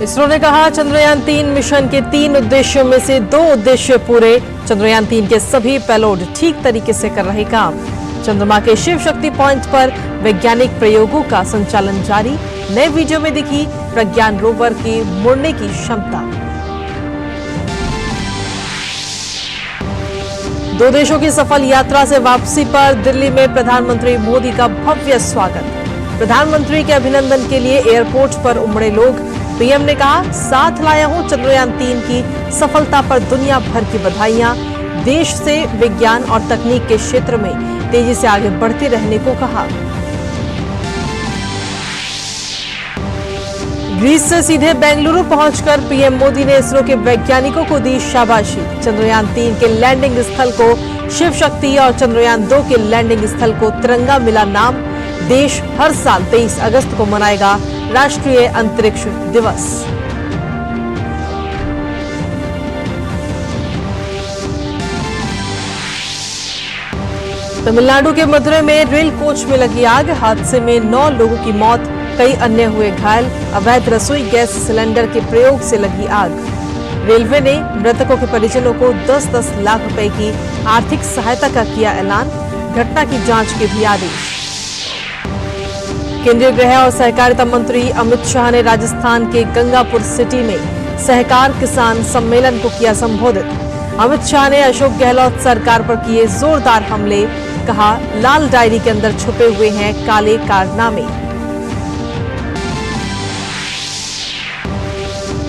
इसरो ने कहा चंद्रयान-3 मिशन के 3 उद्देश्यों में से 2 उद्देश्य पूरे। चंद्रयान-3 के सभी पेलोड ठीक तरीके से कर रहे काम। चंद्रमा के शिव शक्ति पॉइंट पर वैज्ञानिक प्रयोगों का संचालन जारी। नए वीडियो में दिखी प्रज्ञान रोवर की मुड़ने की क्षमता। 2 देशों की सफल यात्रा से वापसी पर दिल्ली में प्रधानमंत्री मोदी का भव्य स्वागत। प्रधानमंत्री के अभिनंदन के लिए एयरपोर्ट पर उमड़े लोग। पीएम ने कहा साथ लाया हूं चंद्रयान-3 की सफलता पर दुनिया भर की बधाइयां। देश से विज्ञान और तकनीक के क्षेत्र में तेजी से आगे बढ़ते रहने को कहा। ग्रीस से सीधे बेंगलुरु पहुंचकर पीएम मोदी ने इसरो के वैज्ञानिकों को दी शाबाशी। चंद्रयान-3 के लैंडिंग स्थल को शिव शक्ति और चंद्रयान-2 के लैंडिंग स्थल को तिरंगा मिला नाम। देश हर साल 23 अगस्त को मनाएगा राष्ट्रीय अंतरिक्ष दिवस। तमिलनाडु के मदुरै में रेल कोच में लगी आग। हादसे में 9 लोगों की मौत, कई अन्य हुए घायल। अवैध रसोई गैस सिलेंडर के प्रयोग से लगी आग। रेलवे ने मृतकों के परिजनों को 10-10 लाख रुपए की आर्थिक सहायता का किया ऐलान। घटना की जांच के भी आदेश। केंद्रीय गृह और सहकारिता मंत्री अमित शाह ने राजस्थान के गंगापुर सिटी में सहकार किसान सम्मेलन को किया संबोधित। अमित शाह ने अशोक गहलोत सरकार पर किए जोरदार हमले। कहा लाल डायरी के अंदर छुपे हुए हैं काले कारनामे।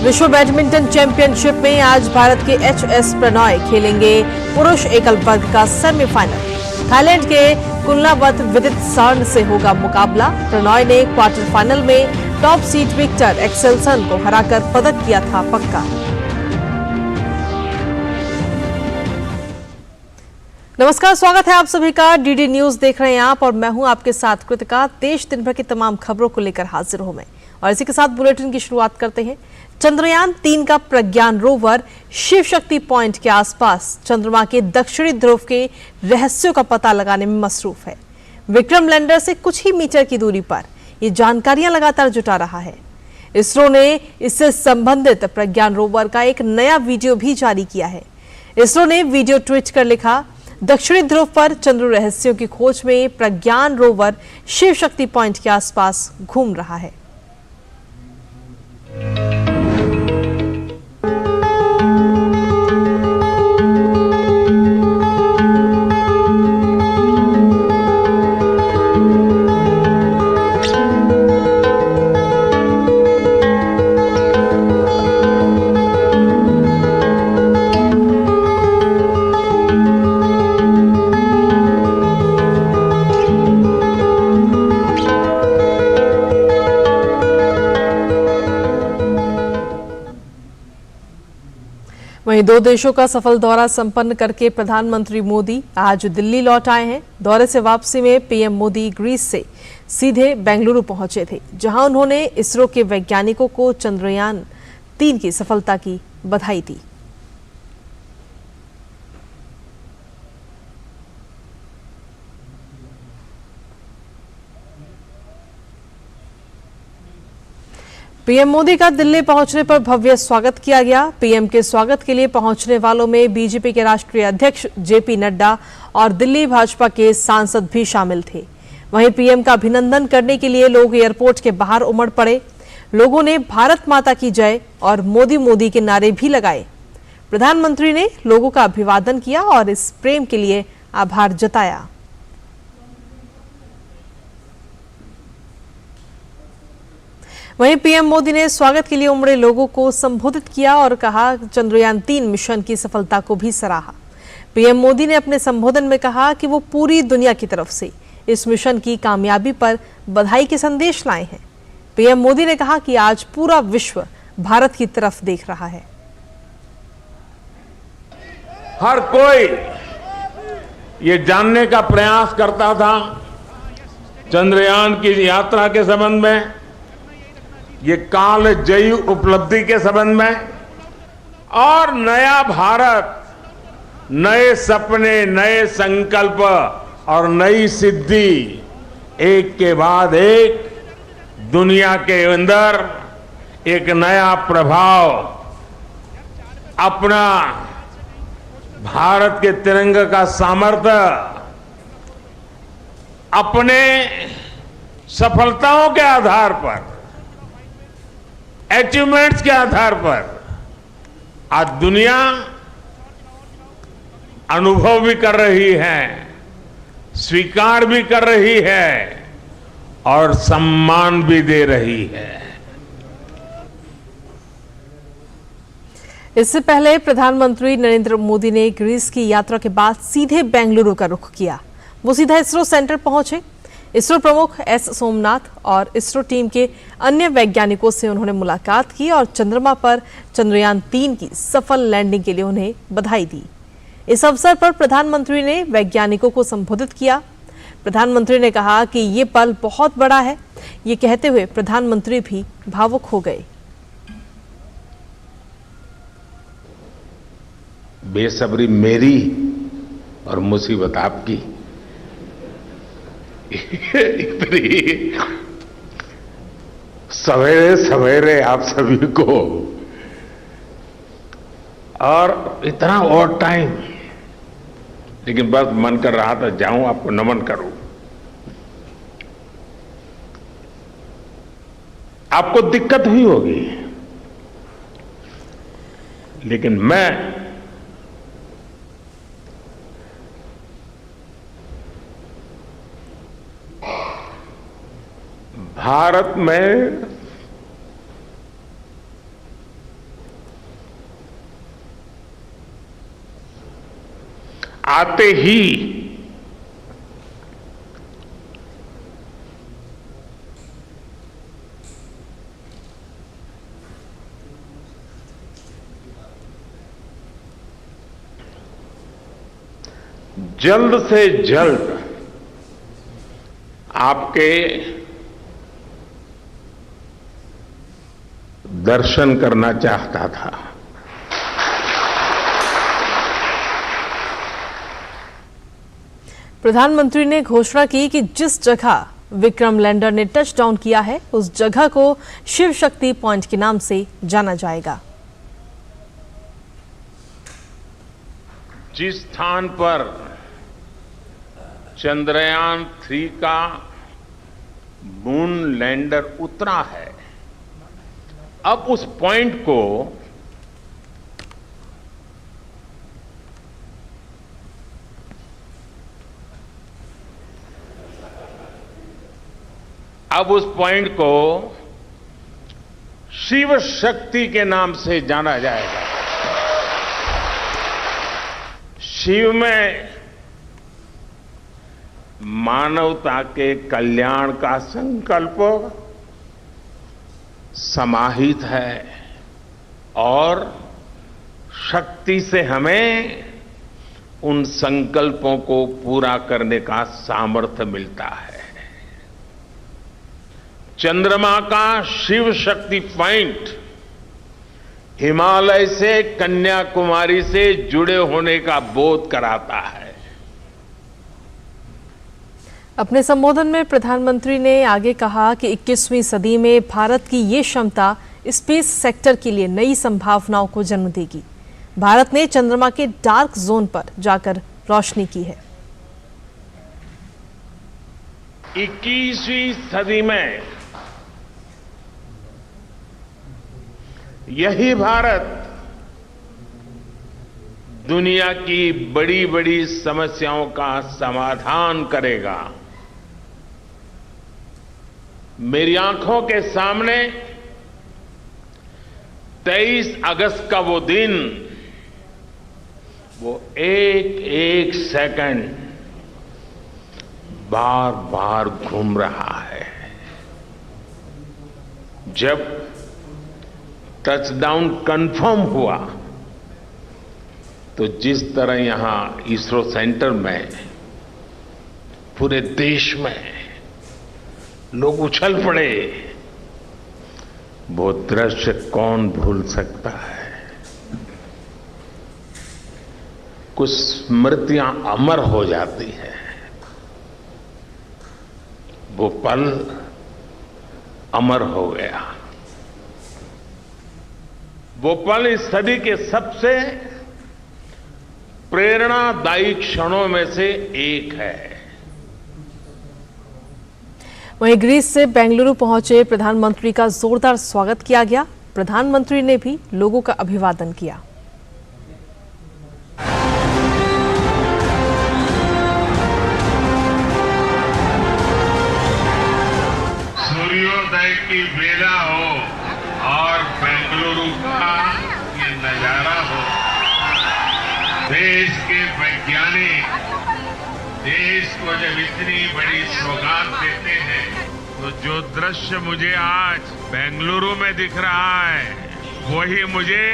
विश्व बैडमिंटन चैंपियनशिप में आज भारत के एच.एस. प्रणॉय खेलेंगे पुरुष एकल वर्ग का सेमीफाइनल। थाईलैंड के कुल्लावत विदित सार्न से होगा मुकाबला। प्रणॉय ने क्वार्टर फाइनल में टॉप सीड विक्टर एक्सेल्सन को हराकर पदक किया था पक्का। नमस्कार, स्वागत है आप सभी का। डीडी न्यूज देख रहे हैं आप और मैं हूं आपके साथ कृतिका। देश दिन भर की तमाम खबरों को लेकर हाजिर हूं मैं और इसी के साथ बुलेटिन की शुरुआत करते हैं। चंद्रयान-3 का प्रज्ञान रोवर शिव शक्ति पॉइंट के आसपास चंद्रमा के दक्षिणी ध्रुव के रहस्यों का पता लगाने में मसरूफ है। विक्रम लैंडर से कुछ ही मीटर की दूरी पर ये जानकारियां लगातार जुटा रहा है। इसरो ने इससे संबंधित प्रज्ञान रोवर का एक नया वीडियो भी जारी किया है। इसरो ने वीडियो ट्वीट कर लिखा, दक्षिणी ध्रुव पर चंद्र रहस्यों की खोज में प्रज्ञान रोवर शिव शक्ति पॉइंट के आसपास घूम रहा है। वहीं 2 देशों का सफल दौरा संपन्न करके प्रधानमंत्री मोदी आज दिल्ली लौट आए हैं। दौरे से वापसी में पीएम मोदी ग्रीस से सीधे बेंगलुरु पहुंचे थे, जहां उन्होंने इसरो के वैज्ञानिकों को चंद्रयान-3 की सफलता की बधाई दी। पीएम मोदी का दिल्ली पहुंचने पर भव्य स्वागत किया गया। पीएम के स्वागत के लिए पहुंचने वालों में बीजेपी के राष्ट्रीय अध्यक्ष जेपी नड्डा और दिल्ली भाजपा के सांसद भी शामिल थे। वहीं पीएम का अभिनंदन करने के लिए लोग एयरपोर्ट के बाहर उमड़ पड़े। लोगों ने भारत माता की जय और मोदी मोदी के नारे भी लगाए। प्रधानमंत्री ने लोगों का अभिवादन किया और इस प्रेम के लिए आभार जताया। वहीं पीएम मोदी ने स्वागत के लिए उमड़े लोगों को संबोधित किया और कहा चंद्रयान-3 मिशन की सफलता को भी सराहा। पीएम मोदी ने अपने संबोधन में कहा कि वो पूरी दुनिया की तरफ से इस मिशन की कामयाबी पर बधाई के संदेश लाए हैं। पीएम मोदी ने कहा कि आज पूरा विश्व भारत की तरफ देख रहा है। हर कोई ये जानने का प्रयास करता था चंद्रयान की यात्रा के संबंध में, ये कालजयी उपलब्धि के संबंध में और नया भारत, नए सपने, नए संकल्प और नई सिद्धि एक के बाद एक दुनिया के अंदर एक नया प्रभाव अपना भारत के तिरंगे का सामर्थ्य अपने सफलताओं के आधार पर, अचीवमेंट्स के आधार पर आज दुनिया अनुभव भी कर रही है, स्वीकार भी कर रही है और सम्मान भी दे रही है। इससे पहले प्रधानमंत्री नरेंद्र मोदी ने ग्रीस की यात्रा के बाद सीधे बेंगलुरु का रुख किया। वो सीधा इसरो सेंटर पहुंचे। इसरो प्रमुख एस सोमनाथ और इसरो टीम के अन्य वैज्ञानिकों से उन्होंने मुलाकात की और चंद्रमा पर चंद्रयान 3 की सफल लैंडिंग के लिए उन्हें बधाई दी। इस अवसर पर प्रधानमंत्री ने वैज्ञानिकों को संबोधित किया। प्रधानमंत्री ने कहा कि ये पल बहुत बड़ा है। ये कहते हुए प्रधानमंत्री भी भावुक हो गए। बेसब्री मेरी और मुसीबत आपकी। इतनी सवेरे सवेरे आप सभी को और इतना और टाइम, लेकिन बस मन कर रहा था जाऊं आपको नमन करूं। आपको दिक्कत हुई होगी, लेकिन मैं भारत में आते ही जल्द से जल्द आपके दर्शन करना चाहता था। प्रधानमंत्री ने घोषणा की कि जिस जगह विक्रम लैंडर ने टच डाउन किया है उस जगह को शिव शक्ति पॉइंट के नाम से जाना जाएगा। जिस स्थान पर चंद्रयान 3 का मून लैंडर उतरा है, अब उस पॉइंट को शिव शक्ति के नाम से जाना जाएगा। शिव में मानवता के कल्याण का संकल्प समाहित है और शक्ति से हमें उन संकल्पों को पूरा करने का सामर्थ्य मिलता है। चंद्रमा का शिव शक्ति पॉइंट हिमालय से कन्याकुमारी से जुड़े होने का बोध कराता है। अपने संबोधन में प्रधानमंत्री ने आगे कहा कि 21वीं सदी में भारत की ये क्षमता स्पेस सेक्टर के लिए नई संभावनाओं को जन्म देगी। भारत ने चंद्रमा के डार्क जोन पर जाकर रोशनी की है। 21वीं सदी में यही भारत दुनिया की बड़ी बड़ी समस्याओं का समाधान करेगा। मेरी आंखों के सामने 23 अगस्त का वो दिन, वो एक एक सेकंड बार बार घूम रहा है। जब टचडाउन कंफर्म हुआ तो जिस तरह यहां इसरो सेंटर में पूरे देश में लोग उछल पड़े, वो दृश्य कौन भूल सकता है। कुछ स्मृतियां अमर हो जाती हैं। वो पल अमर हो गया। वो पल इस सदी के सबसे प्रेरणादायी क्षणों में से एक है। वहीं ग्रीस से बेंगलुरु पहुंचे प्रधानमंत्री का जोरदार स्वागत किया गया। प्रधानमंत्री ने भी लोगों का अभिवादन किया। सूर्योदय की बेला हो और बेंगलुरु का ये नजारा हो, देश के वैज्ञानिक देश को जब इतनी बड़ी सौगात देते हैं, तो जो दृश्य मुझे आज बेंगलुरु में दिख रहा है, वही मुझे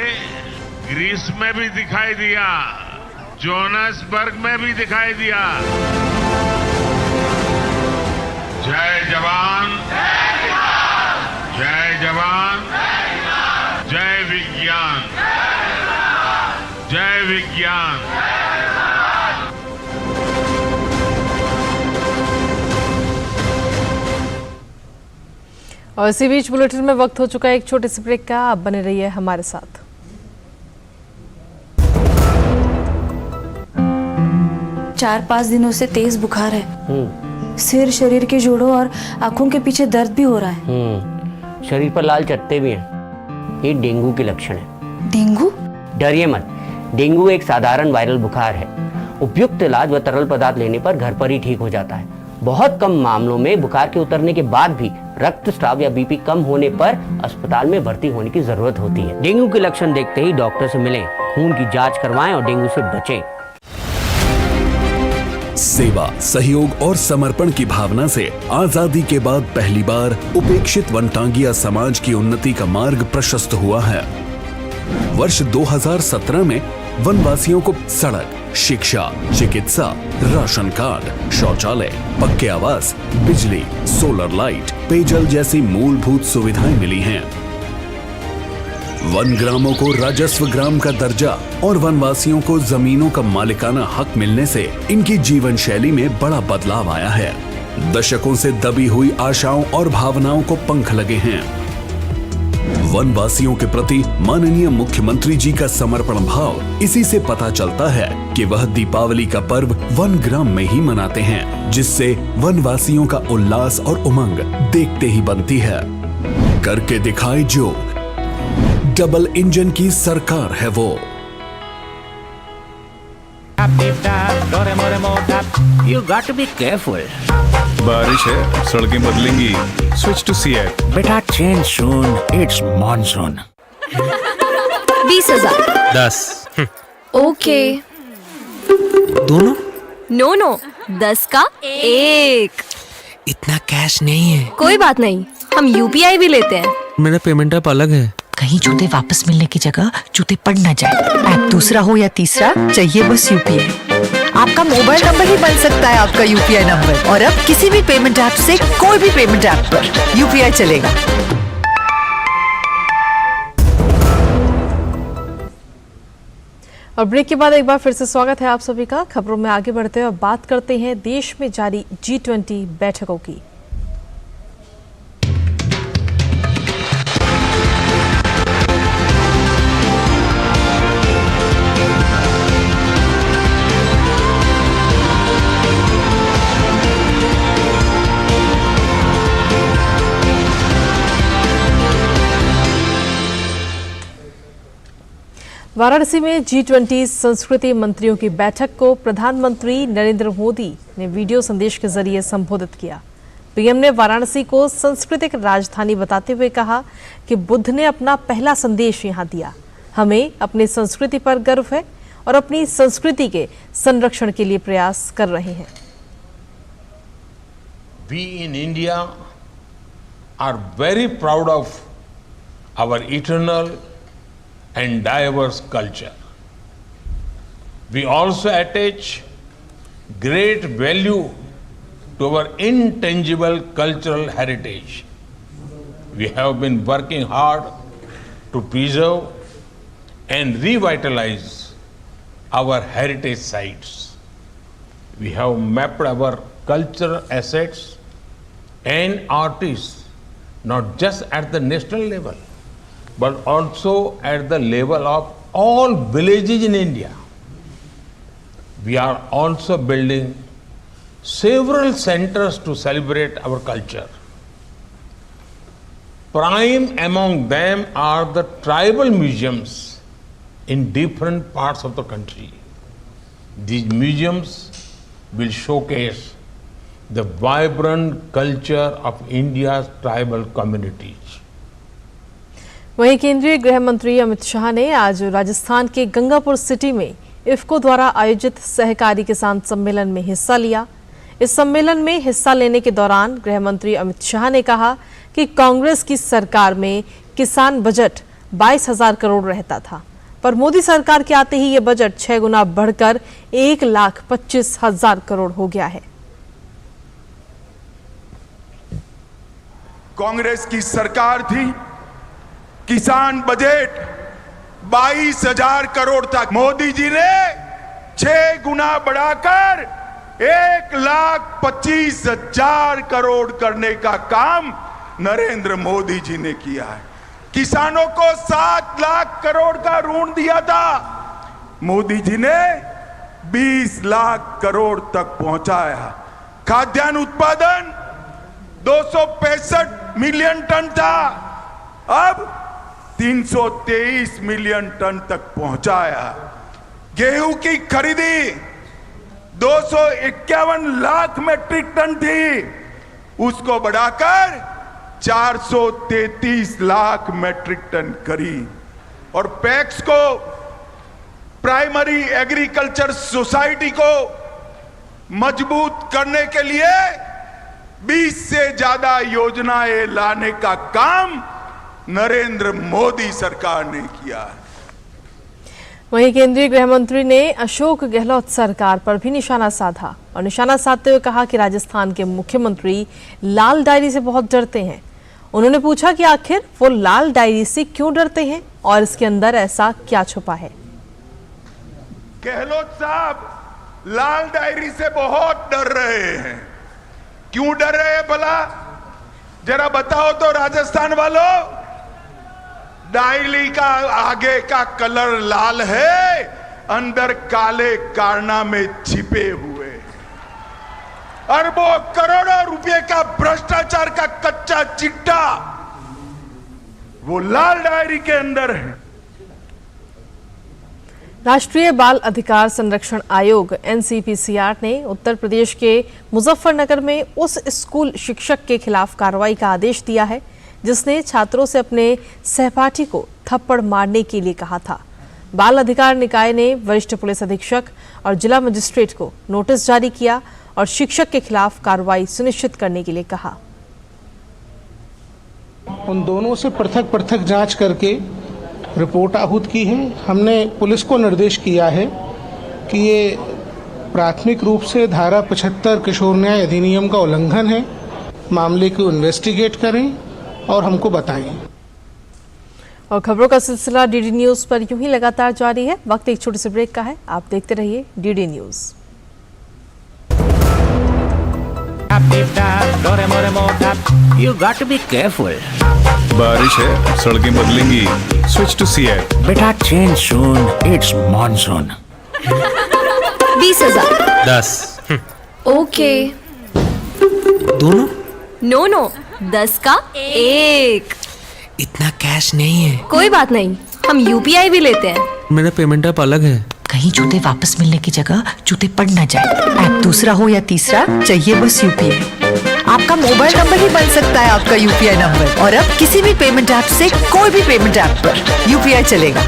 ग्रीस में भी दिखाई दिया, जोहान्सबर्ग में भी दिखाई दिया। जय जवान, जय जवान, जय विज्ञान, जय विज्ञान। और इसी बीच बुलेटिन में वक्त हो चुका है एक छोटे से ब्रेक का। आप बने रहिए हमारे साथ। चार 5 दिनों से तेज बुखार है। सिर, शरीर के जोड़ों और आंखों के पीछे दर्द भी हो रहा है। शरीर पर लाल चट्टे भी हैं। ये डेंगू के लक्षण है। डेंगू? डरिए मत, डेंगू एक साधारण वायरल बुखार है। उपयुक्त इलाज व तरल पदार्थ लेने पर घर पर ही ठीक हो जाता है। बहुत कम मामलों में बुखार के उतरने के बाद भी रक्तस्राव या बीपी कम होने पर अस्पताल में भर्ती होने की जरूरत होती है। डेंगू के लक्षण देखते ही डॉक्टर से मिलें, खून की जांच करवाएं और डेंगू से बचें। सेवा, सहयोग और समर्पण की भावना से आजादी के बाद पहली बार उपेक्षित वनटांगिया समाज की उन्नति का मार्ग प्रशस्त हुआ है। वर्ष 2017 में वनवासियों को सड़क, शिक्षा, चिकित्सा, राशन कार्ड, शौचालय, पक्के आवास, बिजली, सोलर लाइट, पेयजल जैसी मूलभूत सुविधाएं मिली हैं। वन ग्रामों को राजस्व ग्राम का दर्जा और वनवासियों को जमीनों का मालिकाना हक मिलने से इनकी जीवन शैली में बड़ा बदलाव आया है। दशकों से दबी हुई आशाओं और भावनाओं को पंख लगे हैं। वनवासियों के प्रति माननीय मुख्यमंत्री जी का समर्पण भाव इसी से पता चलता है कि वह दीपावली का पर्व वन ग्राम में ही मनाते हैं, जिससे वनवासियों का उल्लास और उमंग देखते ही बनती है। करके दिखाए जो, डबल इंजन की सरकार है वो। You got to be careful. बारिश है, सड़कें बदलेंगी। Switch to Seat. बेटा change soon. It's monsoon. 20,000। 10। Okay. दोनों? नो 10 का 1। इतना कैश नहीं है। कोई बात नहीं, हम यूपीआई भी लेते हैं। मेरा पेमेंट ऐप अलग है। कहीं जूते वापस मिलने की जगह जूते पड़ न जाए। ऐप दूसरा हो या तीसरा, चाहिए बस यूपीआई। आपका मोबाइल नंबर ही बन सकता है आपका यूपीआई नंबर। और अब किसी भी पेमेंट ऐप से कोई भी पेमेंट ऐप पर यूपीआई चलेगा। और ब्रेक के बाद एक बार फिर से स्वागत है आप सभी का। खबरों में आगे बढ़ते हुए बात करते हैं देश में जारी G20 बैठकों की। वाराणसी में G20 संस्कृति मंत्रियों की बैठक को प्रधानमंत्री नरेंद्र मोदी ने वीडियो संदेश के जरिए संबोधित किया। पीएम ने वाराणसी को सांस्कृतिक राजधानी बताते हुए कहा कि बुद्ध ने अपना पहला संदेश यहां दिया। हमें अपनी संस्कृति पर गर्व है और अपनी संस्कृति के संरक्षण के लिए प्रयास कर रहे हैं। We in India are very proud of our eternal and diverse culture. We also attach great value to our intangible cultural heritage. We have been working hard to preserve and revitalize our heritage sites. We have mapped our cultural assets and artists not just at the national level but also at the level of all villages in India. We are also building several centers to celebrate our culture. Prime among them are the tribal museums in different parts of the country. These museums will showcase the vibrant culture of India's tribal communities. वहीं केंद्रीय गृह मंत्री अमित शाह ने आज राजस्थान के Gangapur city में इफ्को द्वारा आयोजित सहकारी किसान सम्मेलन में हिस्सा लिया। इस सम्मेलन में हिस्सा लेने के दौरान गृह मंत्री अमित शाह ने कहा कि कांग्रेस की सरकार में किसान बजट 22,000 करोड़ रहता था, पर मोदी सरकार के आते ही ये बजट 6 गुना बढ़कर 1,25,000 करोड़ हो गया है। कांग्रेस की सरकार थी, किसान बजट 22,000 करोड़ था। मोदी जी ने 6 गुना बढ़ाकर 1,25,000 करोड़ करने का काम नरेंद्र मोदी जी ने किया है। किसानों को 7 लाख करोड़ का ऋण दिया था, मोदी जी ने 20 लाख करोड़ तक पहुंचाया। खाद्यान्न उत्पादन 265 मिलियन टन था, अब 323 मिलियन टन तक पहुंचाया। गेहूं की खरीदी 251 लाख मैट्रिक टन थी, उसको बढ़ाकर 433 लाख मैट्रिक टन करी। और पैक्स को, प्राइमरी एग्रीकल्चर सोसाइटी को मजबूत करने के लिए 20 से ज्यादा योजनाएं लाने का काम नरेंद्र मोदी सरकार ने किया है। वहीं केंद्रीय गृह मंत्री ने अशोक गहलोत सरकार पर भी निशाना साधा और निशाना साधते हुए कहा कि राजस्थान के मुख्यमंत्री लाल डायरी से बहुत डरते हैं। उन्होंने पूछा कि आखिर वो लाल डायरी से क्यों डरते हैं और इसके अंदर ऐसा क्या छुपा है। गहलोत साहब लाल डायरी से बहुत डर रहे हैं। क्यों डर रहे हैं भला, जरा बताओ तो राजस्थान वालों। डायरी का आगे का कलर लाल है, अंदर काले कारनामे छिपे हुए, अरबों करोड़ों रुपए का भ्रष्टाचार का कच्चा चिट्टा वो लाल डायरी के अंदर है। राष्ट्रीय बाल अधिकार संरक्षण आयोग NCPCR ने उत्तर प्रदेश के मुजफ्फरनगर में उस स्कूल शिक्षक के खिलाफ कार्रवाई का आदेश दिया है जिसने छात्रों से अपने सहपाठी को थप्पड़ मारने के लिए कहा था। बाल अधिकार निकाय ने वरिष्ठ पुलिस अधीक्षक और जिला मजिस्ट्रेट को नोटिस जारी किया और शिक्षक के खिलाफ कार्रवाई सुनिश्चित करने के लिए कहा। उन दोनों से पृथक पृथक जांच करके रिपोर्ट आहूत की है। हमने पुलिस को निर्देश किया है कि ये प्राथमिक रूप से धारा 75 किशोर न्याय अधिनियम का उल्लंघन है। मामले को इन्वेस्टिगेट करें और हमको बताएं। और खबरों का सिलसिला डीडी न्यूज पर यूं ही लगातार जारी है। वक्त एक छोटे से ब्रेक का है, आप देखते रहिए DD news. You got to be careful. बारिश है, सड़कें बदलेंगी। Switch to CEAT. बेटा change soon. It's monsoon. 20,000। 10। Okay. दोनों? नो 10 का 1। इतना कैश नहीं है। कोई बात नहीं, हम UPI भी लेते हैं। मेरा पेमेंट ऐप अलग है। कहीं जूते वापस मिलने की जगह जूते पड़ न जाए। ऐप दूसरा हो या तीसरा, चाहिए बस UPI। आपका मोबाइल नंबर ही बन सकता है आपका UPI नंबर, और अब किसी भी पेमेंट ऐप से कोई भी पेमेंट ऐप पर UPI चलेगा।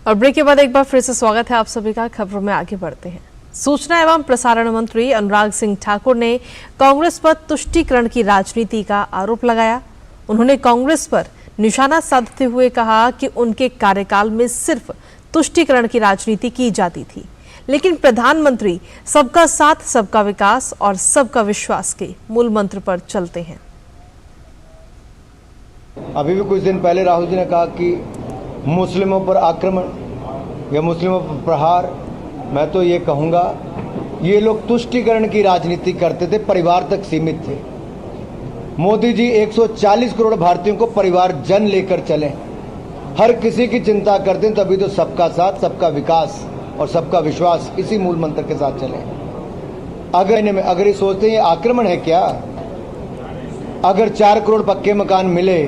और ब्रेक के बाद एक बार फिर से स्वागत है आप सभी का। खबरों में आगे बढ़ते हैं। सूचना एवं प्रसारण मंत्री अनुराग सिंह ठाकुर ने कांग्रेस पर तुष्टीकरण की राजनीति का आरोप लगाया। उन्होंने कांग्रेस पर निशाना साधते हुए कहा कि उनके कार्यकाल में सिर्फ तुष्टीकरण की राजनीति की जाती थी, लेकिन प्रधानमंत्री सबका साथ, सबका विकास और सबका विश्वास के मूल मंत्र पर चलते हैं। अभी भी कुछ दिन पहले राहुल जी ने कहा कि मुस्लिमों पर आक्रमण या मुस्लिमों पर प्रहार। मैं तो ये कहूँगा ये लोग तुष्टीकरण की राजनीति करते थे, परिवार तक सीमित थे। मोदी जी 140 करोड़ भारतीयों को परिवार जन लेकर चले, हर किसी की चिंता करते हैं, तभी तो सबका साथ, सबका विकास और सबका विश्वास इसी मूल मंत्र के साथ चले। अगर ये सोचते हैं ये आक्रमण है क्या, अगर 4 करोड़ पक्के मकान मिले,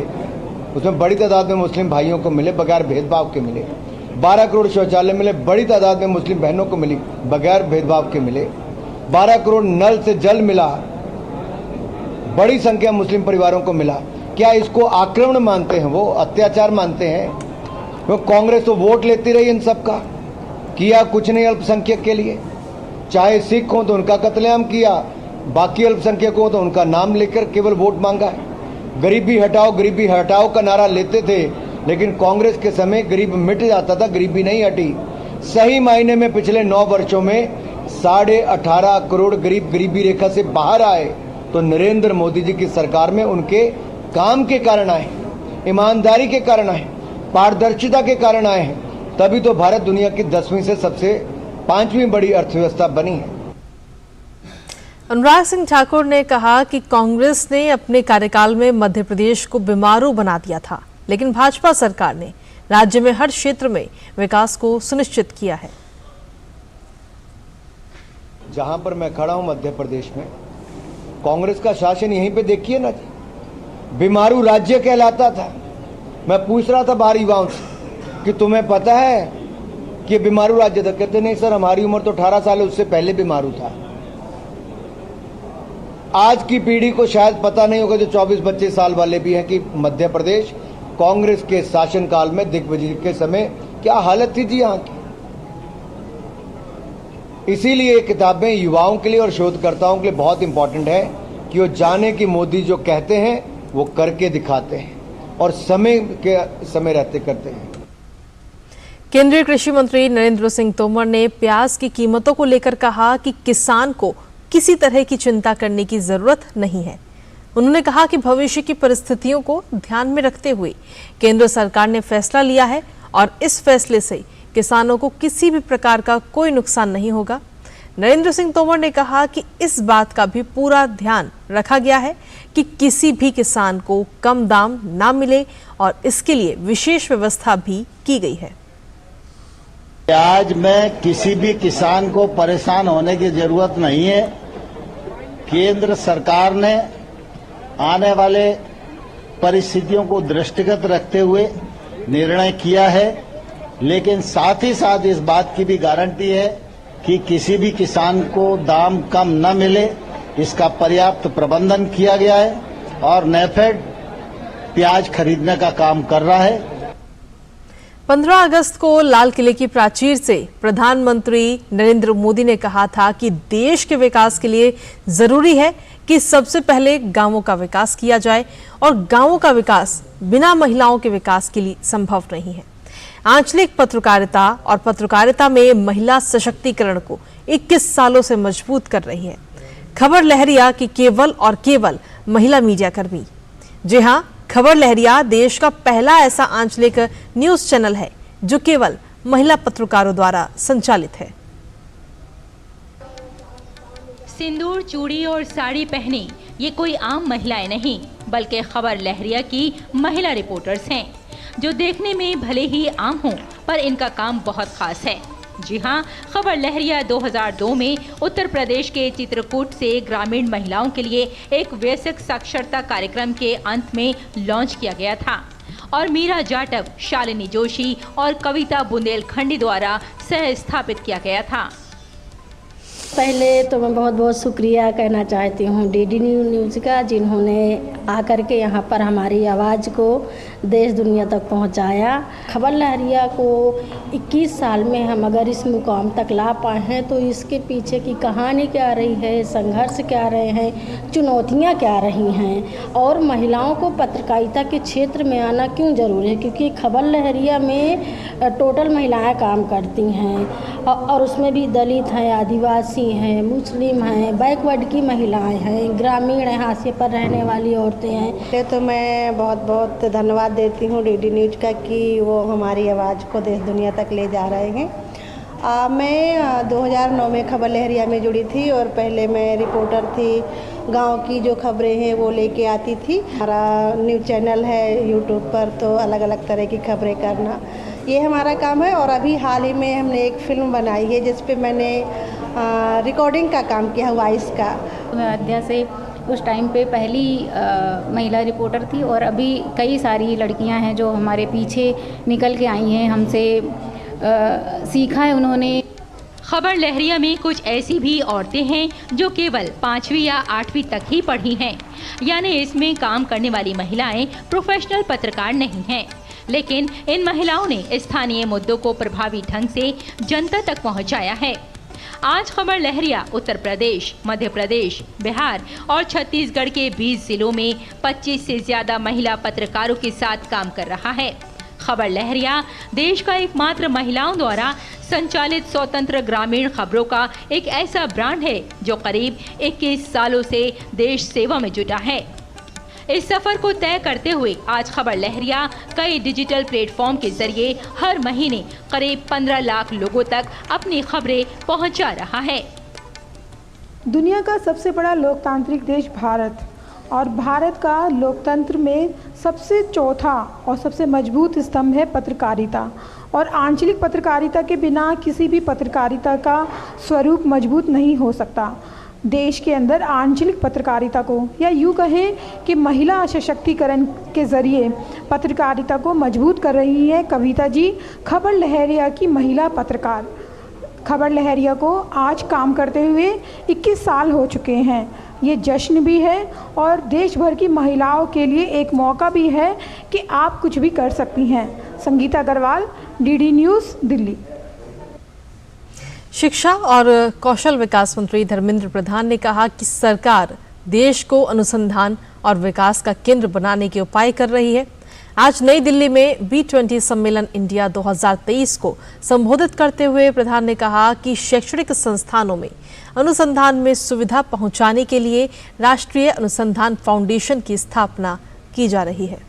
उसमें बड़ी तादाद में मुस्लिम भाइयों को मिले बगैर भेदभाव के मिले, 12 करोड़ शौचालय मिले, बड़ी तादाद में मुस्लिम बहनों को मिली बगैर भेदभाव के मिले, 12 करोड़ नल से जल मिला, बड़ी संख्या मुस्लिम परिवारों को मिला, क्या इसको आक्रमण मानते हैं? वो अत्याचार मानते हैं? वो कांग्रेस तो वोट लेती रही इन सब का, किया कुछ नहीं अल्पसंख्यक के लिए, चाहे सिख हो तो उनका कत्लेआम किया, बाकी अल्पसंख्यक हो तो उनका नाम लेकर केवल वोट मांगा है। गरीबी हटाओ का नारा लेते थे, लेकिन कांग्रेस के समय गरीब मिट जाता था, गरीबी नहीं हटी। सही मायने में पिछले 9 वर्षों में 18.5 करोड़ गरीब गरीबी रेखा से बाहर आए, तो नरेंद्र मोदी जी की सरकार में उनके काम के कारण आए, ईमानदारी के कारण आए, पारदर्शिता के कारण आए हैं, तभी तो भारत दुनिया की 10वीं से सबसे 5वीं बड़ी अर्थव्यवस्था बनी है। अनुराग सिंह ठाकुर ने कहा कि कांग्रेस ने अपने कार्यकाल में मध्य प्रदेश को बीमारू बना दिया था, लेकिन भाजपा सरकार ने राज्य में हर क्षेत्र में विकास को सुनिश्चित किया है। जहां पर मैं खड़ा हूं मध्य प्रदेश में, कांग्रेस का शासन यहीं पे देखिए ना, बीमारू राज्य कहलाता था। मैं पूछ रहा था बाहरी युवाओं से कि तुम्हें पता है कि बीमारू राज्य था? कहते नहीं सर, हमारी उम्र तो 18 साल है, उससे पहले बीमारू था। आज की पीढ़ी को शायद पता नहीं होगा, जो 24-25 साल वाले भी हैं, कि मध्य प्रदेश कांग्रेस के शासनकाल में दिग्विजय के समय क्या हालत थी जी यहाँ की। इसीलिए ये किताबें युवाओं के लिए और शोधकर्ताओं के लिए बहुत इंपॉर्टेंट है कि वो जाने कि मोदी जो कहते हैं वो करके दिखाते हैं और समय रहते करते हैं। केंद्रीय कृषि मंत्री नरेंद्र सिंह तोमर ने प्याज की कीमतों को लेकर कहा कि किसान को किसी तरह की चिंता करने की जरूरत नहीं है। उन्होंने कहा कि भविष्य की परिस्थितियों को ध्यान में रखते हुए केंद्र सरकार ने फैसला लिया है और इस फैसले से किसानों को किसी भी प्रकार का कोई नुकसान नहीं होगा। नरेंद्र सिंह तोमर ने कहा कि इस बात का भी पूरा ध्यान रखा गया है कि किसी भी किसान को कम दाम ना मिले और इसके लिए विशेष व्यवस्था भी की गई है। प्याज में किसी भी किसान को परेशान होने की जरूरत नहीं है। केंद्र सरकार ने आने वाले परिस्थितियों को दृष्टिगत रखते हुए निर्णय किया है, लेकिन साथ ही साथ इस बात की भी गारंटी है कि किसी भी किसान को दाम कम न मिले, इसका पर्याप्त प्रबंधन किया गया है और नेफेड प्याज खरीदने का काम कर रहा है। 15 अगस्त को लाल किले की प्राचीर से प्रधानमंत्री नरेंद्र मोदी ने कहा था कि देश के विकास के लिए जरूरी है कि सबसे पहले गांवों का विकास किया जाए और गांवों का विकास बिना महिलाओं के विकास के लिए संभव नहीं है। आंचलिक पत्रकारिता और पत्रकारिता में महिला सशक्तिकरण को 21 सालों से मजबूत कर रही है खबर लहरिया की केवल और केवल महिला मीडिया कर्मी। जी हां, खबर लहरिया देश का पहला ऐसा आंचलिक न्यूज चैनल है जो केवल महिला पत्रकारों द्वारा संचालित है। सिंदूर, चूड़ी और साड़ी पहनी ये कोई आम महिलाएं नहीं, बल्कि खबर लहरिया की महिला रिपोर्टर्स हैं, जो देखने में भले ही आम हों पर इनका काम बहुत खास है। जी हां, खबर लहरिया 2002 में उत्तर प्रदेश के चित्रकूट से ग्रामीण महिलाओं के लिए एक वयस्क साक्षरता कार्यक्रम के अंत में लॉन्च किया गया था और मीरा जाटव, शालिनी जोशी और कविता बुंदेलखंडी द्वारा सह स्थापित किया गया था। पहले तो मैं बहुत बहुत शुक्रिया कहना चाहती हूँ डीडी न्यूज़ का, जिन्होंने आकर के यहाँ पर हमारी आवाज़ को देश दुनिया तक पहुँचाया। खबर लहरिया को 21 साल में हम अगर इस मुकाम तक ला पाए हैं तो इसके पीछे की कहानी क्या रही है, संघर्ष क्या रहे हैं, चुनौतियाँ क्या रही हैं और महिलाओं को पत्रकारिता के क्षेत्र में आना क्यों ज़रूरी है, क्योंकि खबर लहरिया में टोटल महिलाएँ काम करती हैं और उसमें भी दलित हैं, आदिवासी हैं, मुस्लिम हैं, बैकवर्ड की महिलाएं हैं, ग्रामीण हैं, हाशिए पर रहने वाली औरतें हैं। तो मैं बहुत बहुत धन्यवाद देती हूँ डीडी न्यूज़ का कि वो हमारी आवाज़ को देश दुनिया तक ले जा रहे हैं मैं 2009 में खबर लहरिया में जुड़ी थी और पहले मैं रिपोर्टर थी। गांव की जो खबरें हैं वो लेके आती थी। हमारा न्यूज़ चैनल है यूट्यूब पर, तो अलग अलग तरह की खबरें करना ये हमारा काम है। और अभी हाल ही में हमने एक फिल्म बनाई है जिस पे मैंने रिकॉर्डिंग का काम किया, वॉइस का। मैं अयोध्या से उस टाइम पे पहली महिला रिपोर्टर थी और अभी कई सारी लड़कियां हैं जो हमारे पीछे निकल के आई हैं, हमसे सीखा है उन्होंने। खबर लहरिया में कुछ ऐसी भी औरतें हैं जो केवल 5वीं या 8वीं तक ही पढ़ी हैं, यानी इसमें काम करने वाली महिलाएं प्रोफेशनल पत्रकार नहीं हैं। लेकिन इन महिलाओं ने स्थानीय मुद्दों को प्रभावी ढंग से जनता तक पहुंचाया है। आज खबर लहरिया उत्तर प्रदेश, मध्य प्रदेश, बिहार और छत्तीसगढ़ के 20 जिलों में 25 से ज्यादा महिला पत्रकारों के साथ काम कर रहा है। खबर लहरिया देश का एकमात्र महिलाओं द्वारा संचालित स्वतंत्र ग्रामीण खबरों का एक ऐसा ब्रांड है जो करीब 21 सालों से देश सेवा में जुटा है। इस सफर को तय करते हुए आज खबर लहरिया कई डिजिटल प्लेटफॉर्म के जरिए हर महीने करीब 15 लाख लोगों तक अपनी खबरें पहुंचा रहा है। दुनिया का सबसे बड़ा लोकतांत्रिक देश भारत, और भारत का लोकतंत्र में सबसे चौथा और सबसे मजबूत स्तंभ है पत्रकारिता। और आंचलिक पत्रकारिता के बिना किसी भी पत्रकारिता का स्वरूप मजबूत नहीं हो सकता। देश के अंदर आंचलिक पत्रकारिता को, या यूँ कहें कि महिला सशक्तिकरण के ज़रिए पत्रकारिता को मजबूत कर रही है कविता जी, खबर लहरिया की महिला पत्रकार। खबर लहरिया को आज काम करते हुए 21 साल हो चुके हैं। ये जश्न भी है और देश भर की महिलाओं के लिए एक मौका भी है कि आप कुछ भी कर सकती हैं। Sangeeta Agarwal, DD News, Delhi. शिक्षा और कौशल विकास मंत्री धर्मेंद्र प्रधान ने कहा कि सरकार देश को अनुसंधान और विकास का केंद्र बनाने के उपाय कर रही है। आज नई दिल्ली में B20 सम्मेलन इंडिया 2023 को संबोधित करते हुए प्रधान ने कहा कि शैक्षणिक संस्थानों में अनुसंधान में सुविधा पहुंचाने के लिए राष्ट्रीय अनुसंधान फाउंडेशन की स्थापना की जा रही है।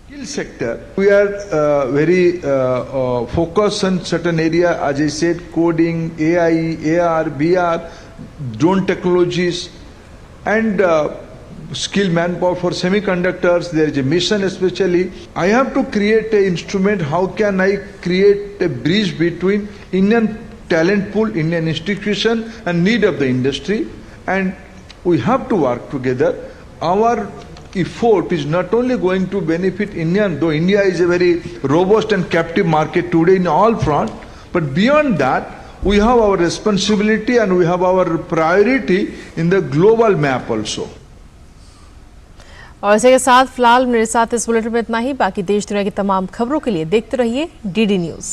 Skill sector, we are very focused on certain area, as I said, coding, AI, AR, VR, drone technologies, and skilled manpower for semiconductors. There is a mission especially. I have to create an instrument. How can I create a bridge between Indian talent pool, Indian institution, and need of the industry? And we have to work together. Our effort is not only going to benefit Indian, though India is a very robust and captive market today in all front, but beyond that, we have our responsibility and we have our priority in the global map also. और इसी के साथ फिलहाल मेरे साथ इस bulletin में इतना ही। बाकी देश दुनिया की तमाम खबरों के लिए देखते रहिए डीडी न्यूज़।